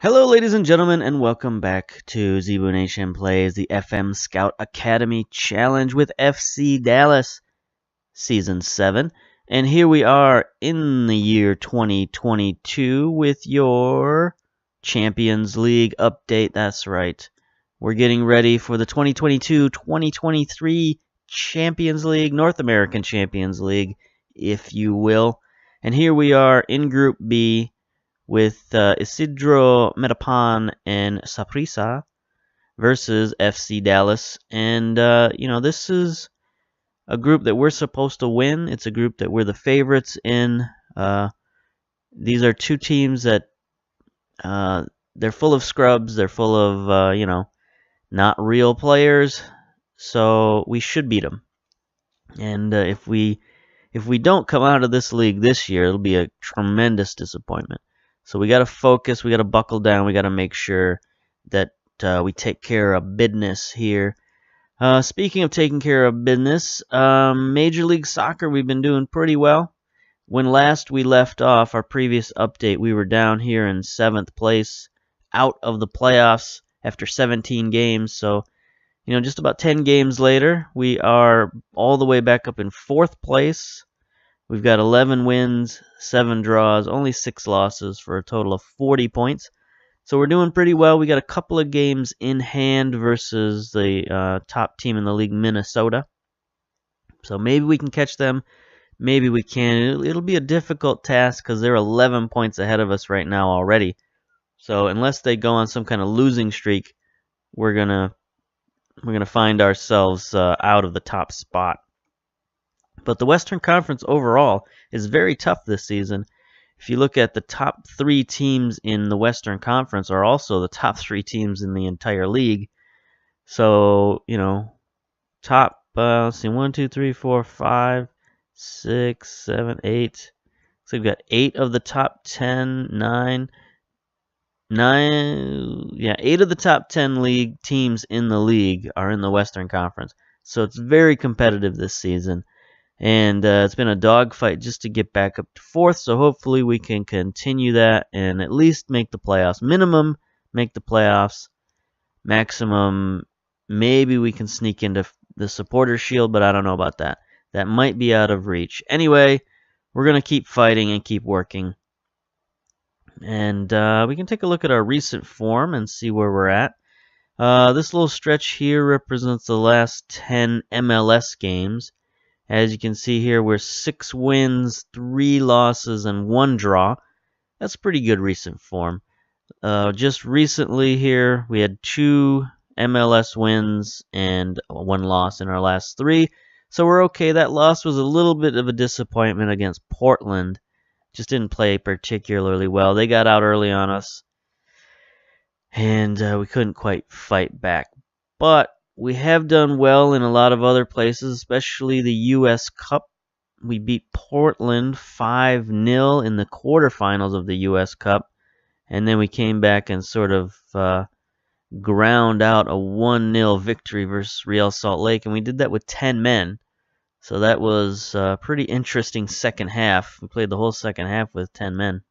Hello, ladies and gentlemen, and welcome back to Zebu Nation Plays the FM Scout Academy Challenge with FC Dallas Season 7. And here we are in the year 2022 with your Champions League update. That's right. We're getting ready for the 2022-2023 Champions League, North American Champions League, if you will. And here we are in Group B with Isidro, Metapan, and Saprissa versus FC Dallas. And, this is a group that we're supposed to win. It's a group that we're the favorites in. These are two teams that they're full of scrubs. They're full of, not real players. So we should beat them. And if we don't come out of this league this year, it'll be a tremendous disappointment. So we got to focus, we got to buckle down, we got to make sure that we take care of business here. Speaking of taking care of business, Major League Soccer, we've been doing pretty well. When last we left off, our previous update, we were down here in 7th place, out of the playoffs after 17 games. So, just about 10 games later, we are all the way back up in 4th place. We've got 11 wins, 7 draws, only 6 losses for a total of 40 points. So we're doing pretty well. We got a couple of games in hand versus the top team in the league, Minnesota. So maybe we can catch them. Maybe we can. It'll be a difficult task because they're 11 points ahead of us right now already. So unless they go on some kind of losing streak, we're gonna find ourselves out of the top spot. But the Western Conference overall is very tough this season. If you look at the top 3 teams in the Western Conference are also the top 3 teams in the entire league. So, top, let's see, 1, 2, 3, 4, 5, 6, 7, 8. So we've got 8 of the top 10, 8 of the top 10 league teams in the league are in the Western Conference. So it's very competitive this season. And it's been a dogfight just to get back up to 4th, so hopefully we can continue that and at least make the playoffs. Minimum, make the playoffs. Maximum, maybe we can sneak into the Supporter Shield, but I don't know about that. That might be out of reach. Anyway, we're going to keep fighting and keep working. And we can take a look at our recent form and see where we're at. This little stretch here represents the last 10 MLS games. As you can see here, we're 6 wins, 3 losses, and 1 draw. That's pretty good recent form. Just recently here, we had 2 MLS wins and 1 loss in our last 3. So we're okay. That loss was a little bit of a disappointment against Portland. Just didn't play particularly well. They got out early on us, and we couldn't quite fight back. But we have done well in a lot of other places, especially the U.S. Cup. We beat Portland 5-0 in the quarterfinals of the U.S. Cup. And then we came back and sort of ground out a 1-0 victory versus Real Salt Lake. And we did that with 10 men. So that was a pretty interesting second half. We played the whole second half with 10 men.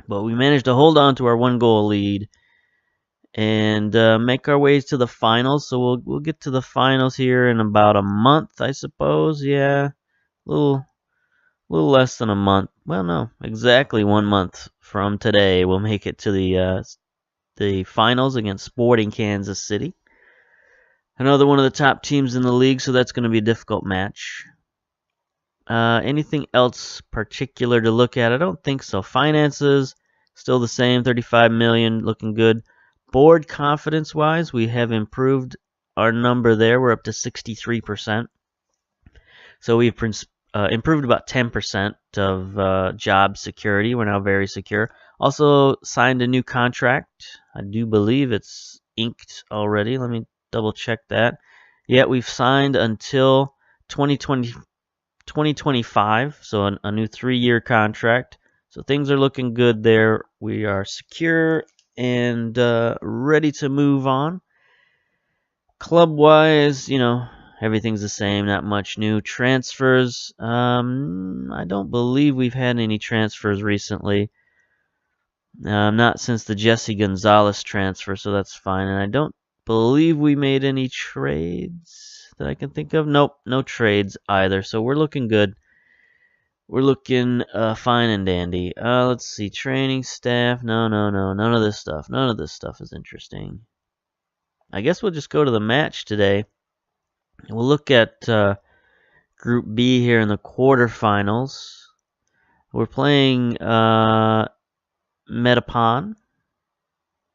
But we managed to hold on to our 1-goal lead and make our ways to the finals. So we'll get to the finals here in about a month, I suppose. Yeah, a little less than a month. Well, no, exactly 1 month from today, we'll make it to the finals against Sporting Kansas City. Another one of the top teams in the league, so that's going to be a difficult match. Anything else particular to look at? I don't think so. Finances, still the same, 35 million, looking good. Board confidence-wise, we have improved our number there. We're up to 63%. So we've improved about 10% of job security. We're now very secure. Also signed a new contract. I do believe it's inked already. Let me double-check that. Yeah, we've signed until 2025, so a new 3-year contract. So things are looking good there. We are secure and ready to move on. Club-wise, everything's the same, not much new. Transfers, I don't believe we've had any transfers recently. Not since the Jesse Gonzalez transfer, so that's fine. And I don't believe we made any trades that I can think of. Nope, no trades either. So we're looking good. We're looking fine and dandy. Let's see. Training staff. No. None of this stuff. None of this stuff is interesting. I guess we'll just go to the match today. We'll look at Group B here in the quarterfinals. We're playing Metapan.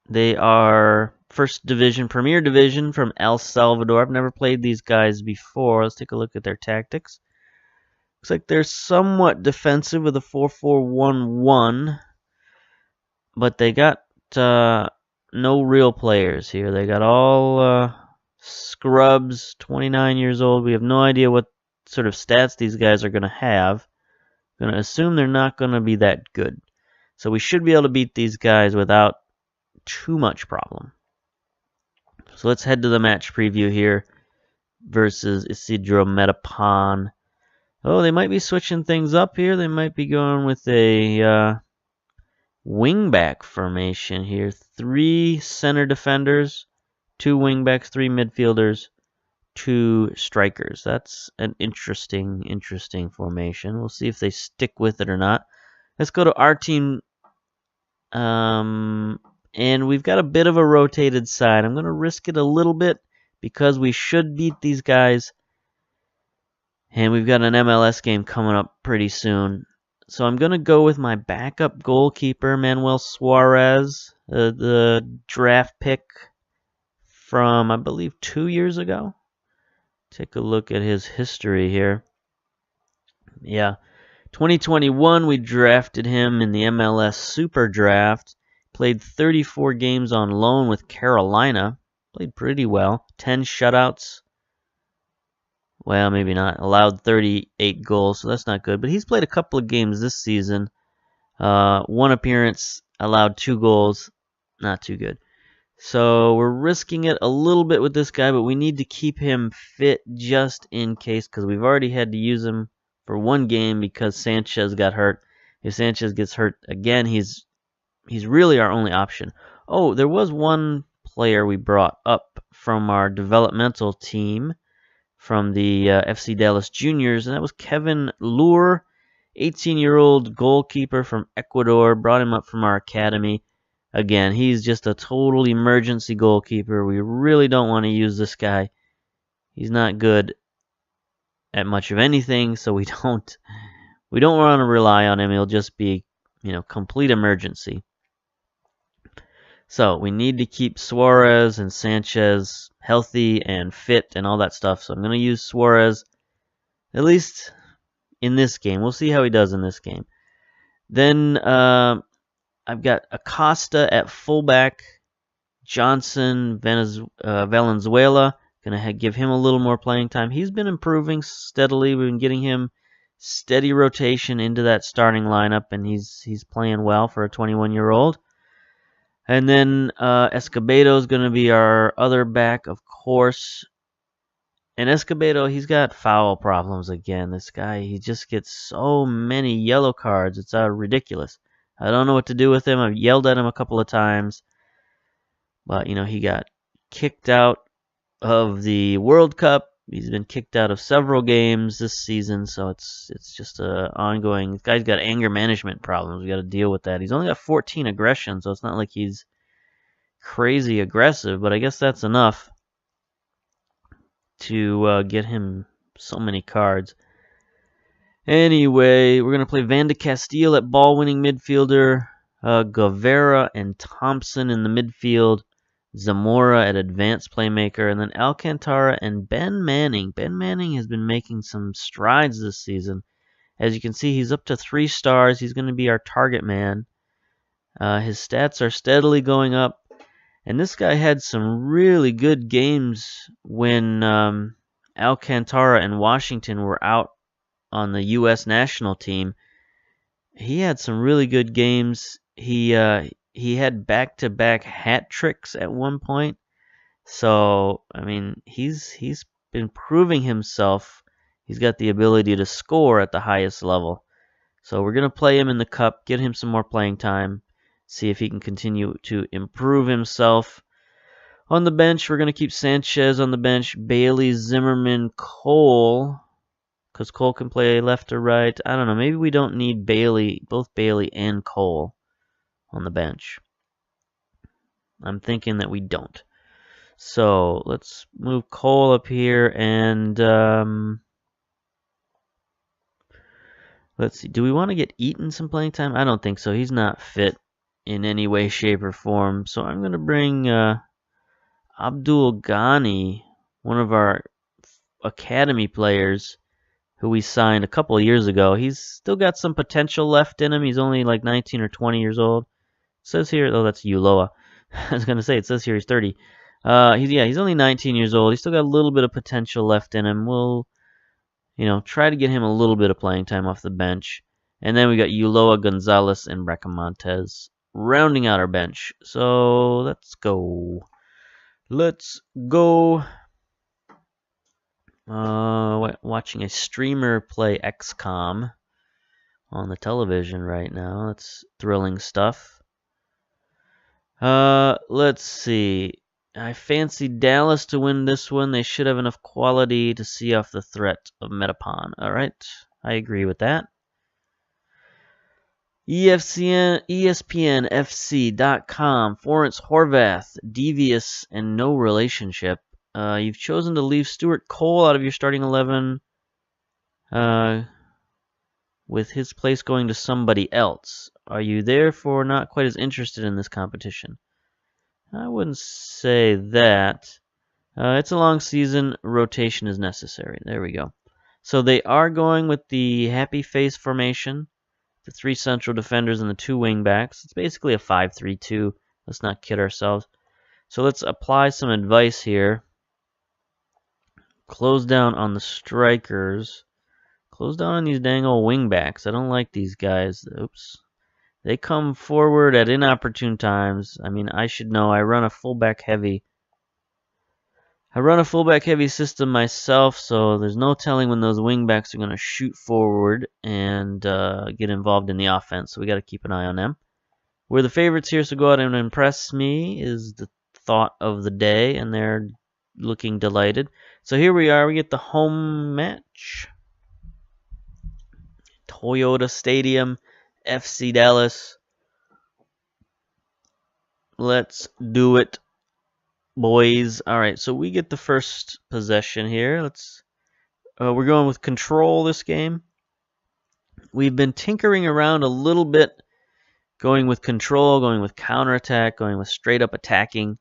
They are first division, Premier Division from El Salvador. I've never played these guys before. Let's take a look at their tactics. Looks like they're somewhat defensive with a 4-4-1-1, but they got no real players here. They got all scrubs, 29 years old. We have no idea what sort of stats these guys are going to have. I'm going to assume they're not going to be that good. So we should be able to beat these guys without too much problem. So let's head to the match preview here versus Isidro Metapan. Oh, they might be switching things up here. They might be going with a wingback formation here. 3 center defenders, 2 wingbacks, 3 midfielders, 2 strikers. That's an interesting formation. We'll see if they stick with it or not. Let's go to our team. And we've got a bit of a rotated side. I'm going to risk it a little bit because we should beat these guys. And we've got an MLS game coming up pretty soon. So I'm going to go with my backup goalkeeper, Manuel Suarez, the draft pick from, I believe, 2 years ago. Take a look at his history here. Yeah, 2021, we drafted him in the MLS Super Draft. Played 34 games on loan with Carolina. Played pretty well. 10 shutouts. Well, maybe not. Allowed 38 goals, so that's not good. But he's played a couple of games this season. 1 appearance, allowed 2 goals. Not too good. So we're risking it a little bit with this guy, but we need to keep him fit just in case, because we've already had to use him for 1 game because Sanchez got hurt. If Sanchez gets hurt again, he's really our only option. Oh, there was 1 player we brought up from our developmental team from the FC Dallas Juniors, and that was Kevin Lure, 18-year-old goalkeeper from Ecuador. Brought him up from our academy. Again, he's just a total emergency goalkeeper. We really don't want to use this guy. He's not good at much of anything, so we don't want to rely on him. He'll just be, complete emergency. So we need to keep Suarez and Sanchez healthy and fit and all that stuff. So I'm going to use Suarez, at least in this game. We'll see how he does in this game. Then I've got Acosta at fullback, Johnson, Valenzuela. Going to give him a little more playing time. He's been improving steadily. We've been getting him steady rotation into that starting lineup, and he's playing well for a 21-year-old. And then Escobedo is going to be our other back, of course. And Escobedo, he's got foul problems again. This guy, he just gets so many yellow cards. It's ridiculous. I don't know what to do with him. I've yelled at him a couple of times. But, he got kicked out of the World Cup. He's been kicked out of several games this season, so it's just ongoing. This guy's got anger management problems. We got to deal with that. He's only got 14 aggression, so it's not like he's crazy aggressive, but I guess that's enough to get him so many cards. Anyway, we're going to play Van de Castile at ball-winning midfielder, Guevara and Thompson in the midfield, Zamora at advanced playmaker, and then Alcantara and Ben Manning. Ben Manning has been making some strides this season. As you can see, he's up to 3 stars. He's going to be our target man. His stats are steadily going up. And this guy had some really good games when Alcantara and Washington were out on the U.S. national team. He had some really good games. He had back-to-back hat tricks at one point. So, he's been proving himself. He's got the ability to score at the highest level. So we're going to play him in the cup, get him some more playing time. see if he can continue to improve himself. On the bench, we're going to keep Sanchez on the bench, Bailey, Zimmerman, Cole, because Cole can play left or right. I don't know. Maybe we don't need Bailey, both Bailey and Cole on the bench. I'm thinking that we don't. So let's move Cole up here and let's see. Do we want to get Eaton some playing time? I don't think so. He's not fit in any way, shape, or form. So I'm going to bring Abdul Ghani, one of our academy players who we signed a couple of years ago. He's still got some potential left in him. He's only like 19 or 20 years old. It says here, oh, that's Uloa. I was going to say, it says here he's 30. He's only 19 years old. He's still got a little bit of potential left in him. We'll, try to get him a little bit of playing time off the bench. And then we got Uloa, Gonzalez, and Bracamontes rounding out our bench. So let's go. Let's go. Watching a streamer play XCOM on the television right now. That's thrilling stuff. Let's see. I fancy Dallas to win this one. They should have enough quality to see off the threat of Metapan. All right, I agree with that. ESPNFC.com. Florence Horvath, devious and no relationship. You've chosen to leave Stuart Cole out of your starting 11 with his place going to somebody else. Are you therefore not quite as interested in this competition? I wouldn't say that. It's a long season. Rotation is necessary. There we go. So they are going with the happy face formation. The 3 central defenders and the 2 wing backs. It's basically a 5-3-2. Let's not kid ourselves. So let's apply some advice here. Close down on the strikers. Close down on these dang old wing backs. I don't like these guys. Oops. They come forward at inopportune times. I mean, I should know. I run a fullback heavy system myself, so there's no telling when those wingbacks are going to shoot forward and get involved in the offense. So we got to keep an eye on them. We're the favorites here, so go out and impress me is the thought of the day, and they're looking delighted. So here we are. We get the home match. Toyota Stadium, FC Dallas. Let's do it, boys. All right, so we get the first possession here. We're going with control this game. We've been tinkering around a little bit, going with control, going with counterattack, going with straight up attacking,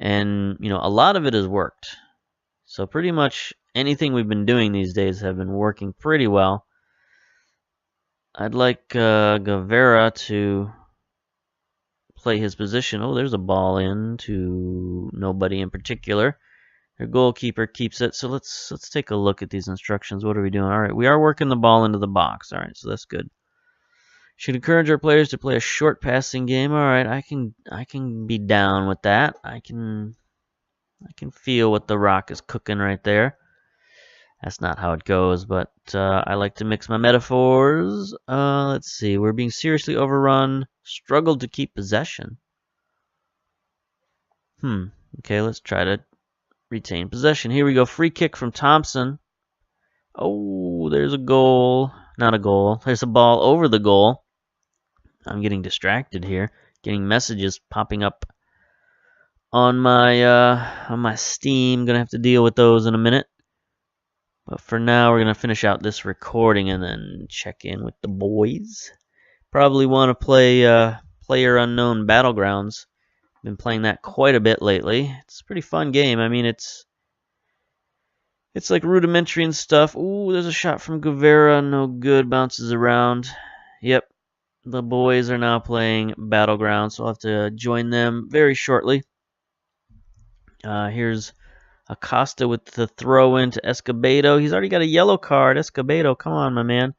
and a lot of it has worked. So pretty much anything we've been doing these days have been working pretty well. I'd like Guevara to play his position. Oh, there's a ball in to nobody in particular. Their goalkeeper keeps it. So let's take a look at these instructions. What are we doing? All right, we are working the ball into the box. All right, so that's good. Should encourage our players to play a short passing game. All right, I can be down with that. I can feel what the Rock is cooking right there. That's not how it goes, but I like to mix my metaphors. Let's see. We're being seriously overrun. Struggled to keep possession. Okay, let's try to retain possession. Here we go. Free kick from Thompson. Oh, there's a goal. Not a goal. There's a ball over the goal. I'm getting distracted here. Getting messages popping up on my Steam. Gonna have to deal with those in a minute. But for now, we're going to finish out this recording and then check in with the boys. Probably want to play Player Unknown Battlegrounds. Been playing that quite a bit lately. It's a pretty fun game. I mean, it's like rudimentary and stuff. Ooh, there's a shot from Guevara. No good. Bounces around. Yep. The boys are now playing Battlegrounds, so I'll have to join them very shortly. Here's Acosta with the throw into Escobedo. He's already got a yellow card. Escobedo, come on, my man.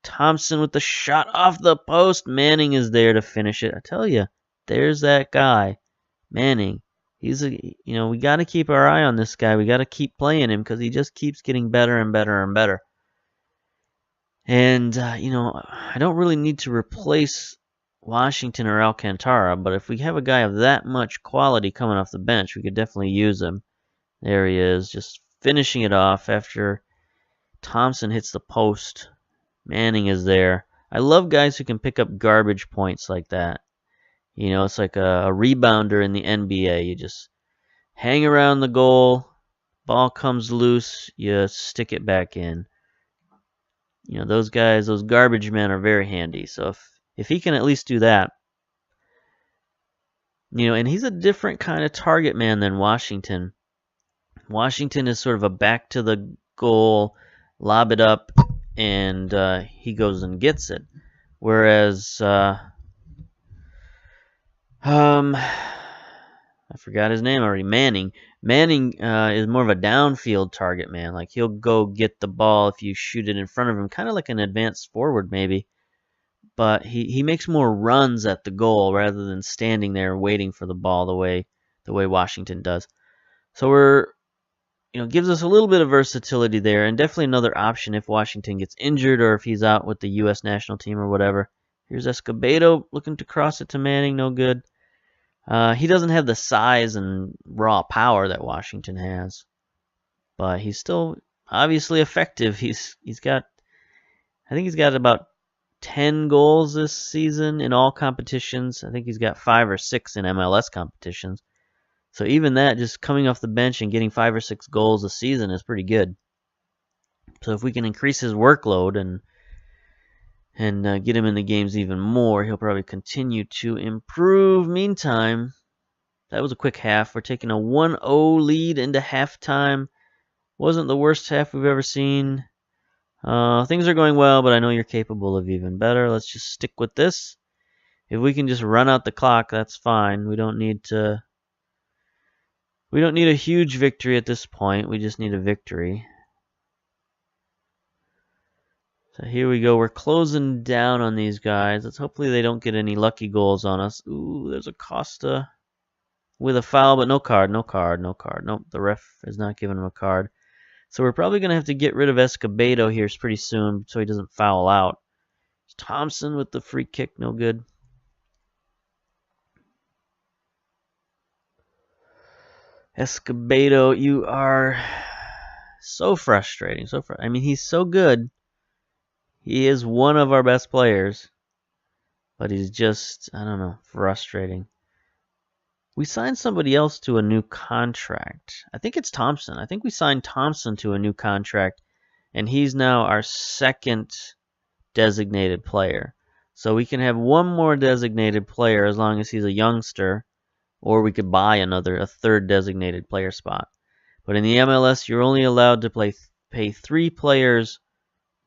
Thompson with the shot off the post. Manning is there to finish it. I tell you, there's that guy, Manning. He's we got to keep our eye on this guy. We got to keep playing him because he just keeps getting better and better and better. And I don't really need to replace Washington or Alcantara, but if we have a guy of that much quality coming off the bench, we could definitely use him. There he is, just finishing it off after Thompson hits the post. Manning is there. I love guys who can pick up garbage points like that. You know, it's like a rebounder in the NBA. You just hang around the goal, ball comes loose, you stick it back in. You know, those guys, those garbage men are very handy. So if he can at least do that, you know, and he's a different kind of target man than Washington. Washington is sort of a back to the goal, lob it up, and he goes and gets it. Whereas, I forgot his name already, Manning. Manning is more of a downfield target man. Like, he'll go get the ball if you shoot it in front of him, kind of like an advanced forward maybe. But he makes more runs at the goal rather than standing there waiting for the ball the way Washington does. So gives us a little bit of versatility there, and definitely another option if Washington gets injured or if he's out with the U.S. national team or whatever. Here's Escobedo looking to cross it to Manning, no good. He doesn't have the size and raw power that Washington has, but he's still obviously effective. I think he's got about 10 goals this season in all competitions. I think he's got 5 or 6 in MLS competitions. So even that, just coming off the bench and getting 5 or 6 goals a season is pretty good. So if we can increase his workload and get him in the games even more, he'll probably continue to improve. Meantime, that was a quick half. We're taking a 1-0 lead into halftime. Wasn't the worst half we've ever seen. Things are going well, but I know you're capable of even better. Let's just stick with this. If we can just run out the clock, that's fine. We don't need a huge victory at this point. We just need a victory. So here we go. We're closing down on these guys. Hopefully they don't get any lucky goals on us. Ooh, there's a Costa with a foul, but no card. Nope, the ref is not giving him a card. So we're probably going to have to get rid of Escobedo here pretty soon so he doesn't foul out. Thompson with the free kick, no good. Escobedo, you are so frustrating. I mean, he's so good. He is one of our best players. But he's just, I don't know, frustrating. We signed somebody else to a new contract. I think it's Thompson. I think we signed Thompson to a new contract. And he's now our second designated player. So we can have one more designated player as long as he's a youngster. Or we could buy a third designated player spot. But in the MLS, you're only allowed to pay 3 players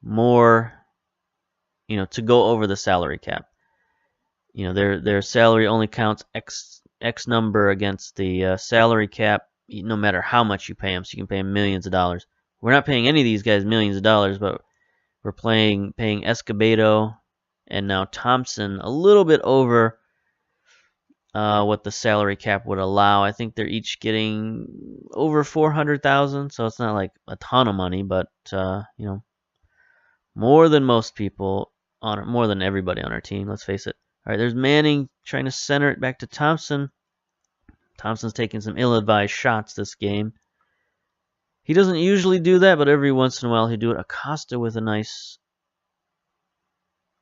more, to go over the salary cap. Their salary only counts X number against the salary cap, no matter how much you pay them. So you can pay them millions of dollars. We're not paying any of these guys millions of dollars, but we're paying Escobedo and now Thompson a little bit over what the salary cap would allow. I think they're each getting over $400,000, so it's not like a ton of money, but more than most people more than everybody on our team. Let's face it. All right, there's Manning trying to center it back to Thompson. Thompson's taking some ill-advised shots this game. He doesn't usually do that, but every once in a while he'll do it. Acosta with a nice...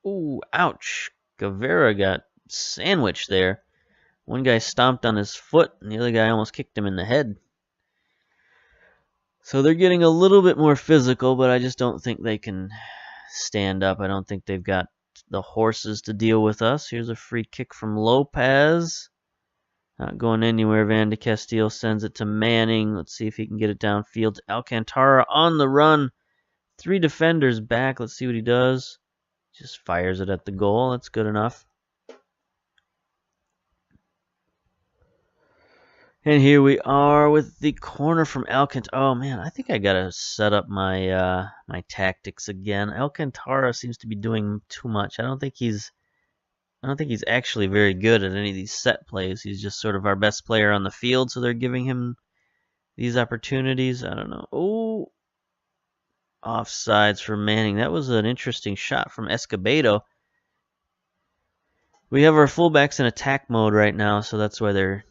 Ooh, ouch. Guevara got sandwiched there. One guy stomped on his foot, and the other guy almost kicked him in the head. So they're getting a little bit more physical, but I just don't think they can stand up. I don't think they've got the horses to deal with us. Here's a free kick from Lopez. Not going anywhere. Van de Castile sends it to Manning. Let's see if he can get it downfield to Alcantara on the run. 3 defenders back. Let's see what he does. Just fires it at the goal. That's good enough. And here we are with the corner from Alcantara. Oh man, I think I gotta set up my my tactics again. Alcantara seems to be doing too much. I don't think he's actually very good at any of these set plays. He's just sort of our best player on the field, so they're giving him these opportunities. I don't know. Oh, offsides for Manning. That was an interesting shot from Escobedo. We have our fullbacks in attack mode right now, so that's why they're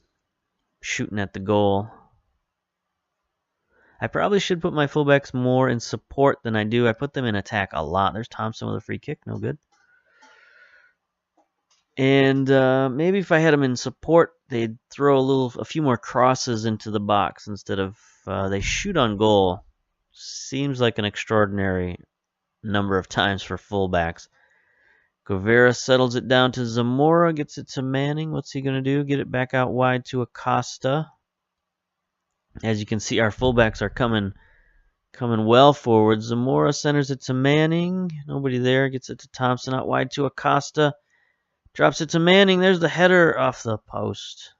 shooting at the goal. I probably should put my fullbacks more in support than I do. I put them in attack a lot. There's Thompson with a free kick, no good. And maybe if I had them in support, they'd throw a few more crosses into the box instead of they shoot on goal. Seems like an extraordinary number of times for fullbacks. Guevara settles it down to Zamora, gets it to Manning. What's he going to do? Get it back out wide to Acosta. As you can see, our fullbacks are coming well forward. Zamora centers it to Manning. Nobody there. Gets it to Thompson out wide to Acosta. Drops it to Manning. There's the header off the post.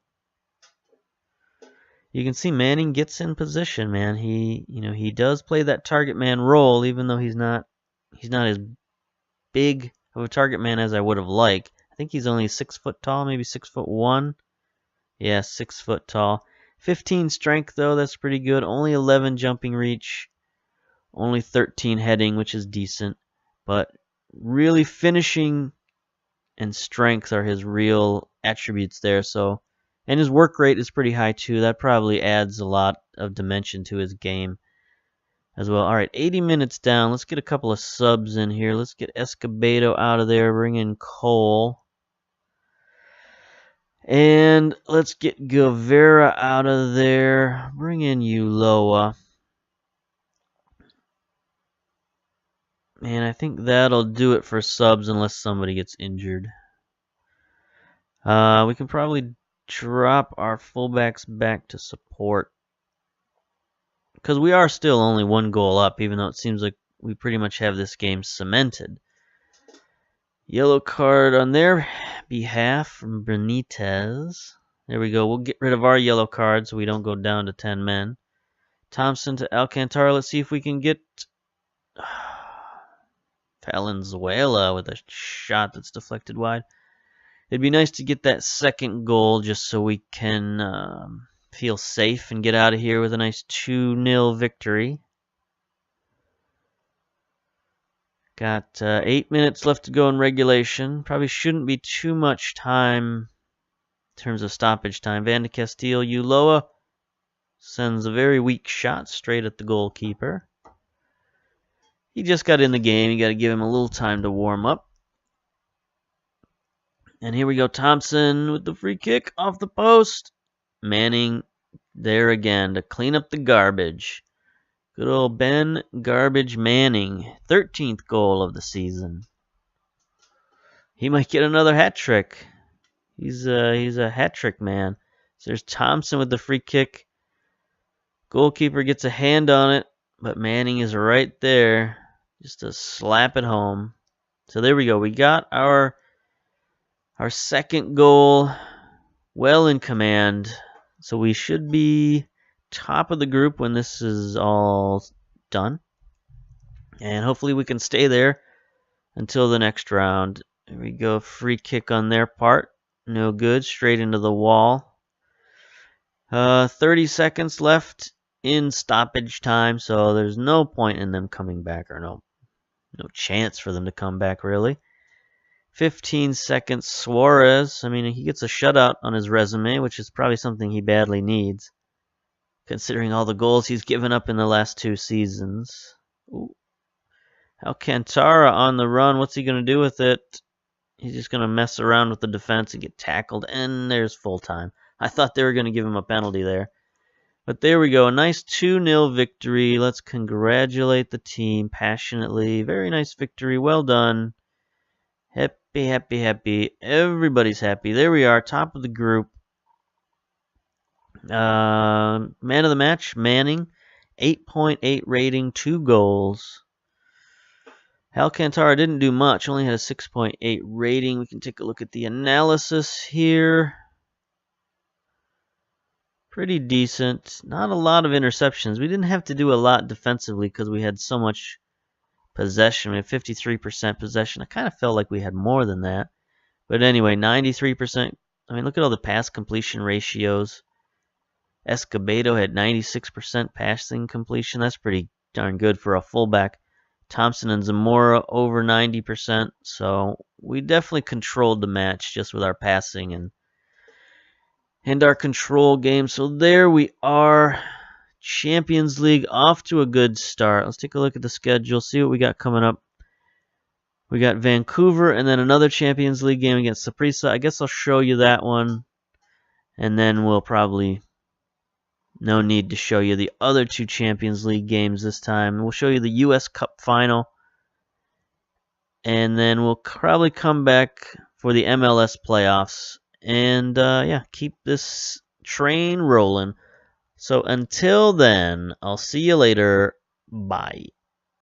You can see Manning gets in position, man. He does play that target man role, even though he's not as big of a target man as I would have liked. I think he's only 6 foot tall, maybe 6'1". Yeah, 6 foot tall. 15 strength though, that's pretty good. Only 11 jumping reach. Only 13 heading, which is decent. But really finishing and strength are his real attributes there. So, and his work rate is pretty high too. That probably adds a lot of dimension to his game as well. All right, 80 minutes down. Let's get a couple of subs in here. Let's get Escobedo out of there. Bring in Cole. And let's get Guevara out of there. Bring in Ulloa. And I think that'll do it for subs unless somebody gets injured. We can probably drop our fullbacks back to support. Because we are still only 1 goal up, even though it seems like we pretty much have this game cemented. Yellow card on their behalf from Benitez. There we go. We'll get rid of our yellow card so we don't go down to 10 men. Thompson to Alcantara. Let's see if we can get Valenzuela with a shot that's deflected wide. It'd be nice to get that second goal just so we can feel safe and get out of here with a nice 2-0 victory. Got 8 minutes left to go in regulation. Probably shouldn't be too much time in terms of stoppage time. Van de Castile, Ulloa sends a very weak shot straight at the goalkeeper. He just got in the game. You got to give him a little time to warm up. And here we go. Thompson with the free kick off the post. Manning there again to clean up the garbage. Good old Ben Garbage Manning. 13th goal of the season. He might get another hat trick. He's a hat trick man. So there's Thompson with the free kick. Goalkeeper gets a hand on it, but Manning is right there just to slap it home. So there we go. We got our second goal well in command. So we should be top of the group when this is all done. And hopefully we can stay there until the next round. There we go. Free kick on their part. No good. Straight into the wall. 30 seconds left in stoppage time, so there's no point in them coming back, or no chance for them to come back, really. 15 seconds. Suarez, I mean, he gets a shutout on his resume, which is probably something he badly needs, considering all the goals he's given up in the last 2 seasons. Ooh. Alcantara on the run. What's he going to do with it? He's just going to mess around with the defense and get tackled, and there's full time. I thought they were going to give him a penalty there. But there we go, a nice 2-0 victory. Let's congratulate the team passionately. Very nice victory, well done. Happy, happy, happy. Everybody's happy. There we are, top of the group. Man of the match, Manning. 8.8 rating, 2 goals. Alcantara didn't do much, only had a 6.8 rating. We can take a look at the analysis here. Pretty decent. Not a lot of interceptions. We didn't have to do a lot defensively because we had so much possession. We had 53% possession. I kind of felt like we had more than that. But anyway, 93%. I mean, look at all the pass completion ratios. Escobedo had 96% passing completion. That's pretty darn good for a fullback. Thompson and Zamora over 90%. So we definitely controlled the match just with our passing and our control game. So there we are. Champions League off to a good start. Let's take a look at the schedule, see what we got coming up. We got Vancouver and then another Champions League game against Saprissa. I guess I'll show you that one. And then we'll probably... No need to show you the other 2 Champions League games this time. We'll show you the U.S. Cup final. And then we'll probably come back for the MLS playoffs. And yeah, keep this train rolling. So until then, I'll see you later. Bye.